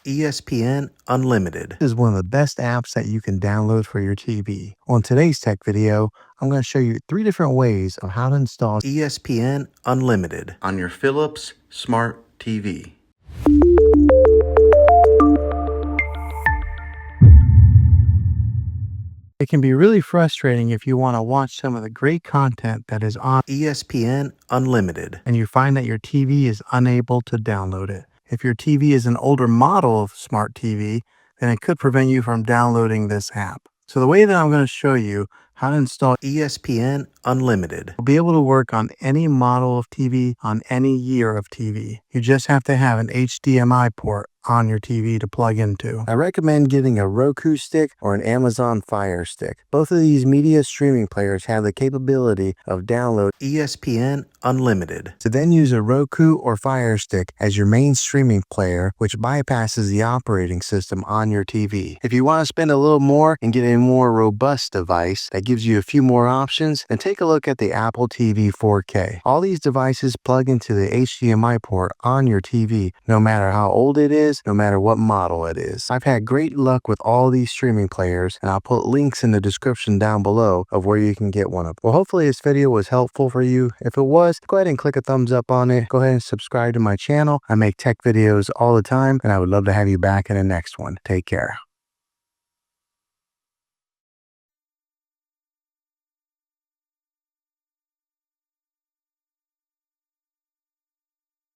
ESPN Unlimited is one of the best apps that you can download for your TV. On today's tech video, I'm going to show you 3 different ways of how to install ESPN Unlimited on your Philips Smart TV. It can be really frustrating if you want to watch some of the great content that is on ESPN Unlimited and you find that your TV is unable to download it. If your TV is an older model of smart TV, then it could prevent you from downloading this app. So the way that I'm going to show you how to install ESPN Unlimited will be able to work on any model of TV on any year of TV. You just have to have an HDMI port on your TV to plug into. I recommend getting a Roku stick or an Amazon Fire Stick. Both of these media streaming players have the capability of download ESPN Unlimited. So then use a Roku or Fire Stick as your main streaming player, which bypasses the operating system on your TV. If you want to spend a little more and get a more robust device that gives you a few more options, then take a look at the Apple TV 4K. All these devices plug into the HDMI port on your TV, no matter how old it is, no matter what model it is. I've had great luck with all these streaming players, and I'll put links in the description down below of where you can get one of them. Well, hopefully this video was helpful for you. If it was, go ahead and click a thumbs up on it. Go ahead and subscribe to my channel. I make tech videos all the time, and I would love to have you back in the next one. Take care.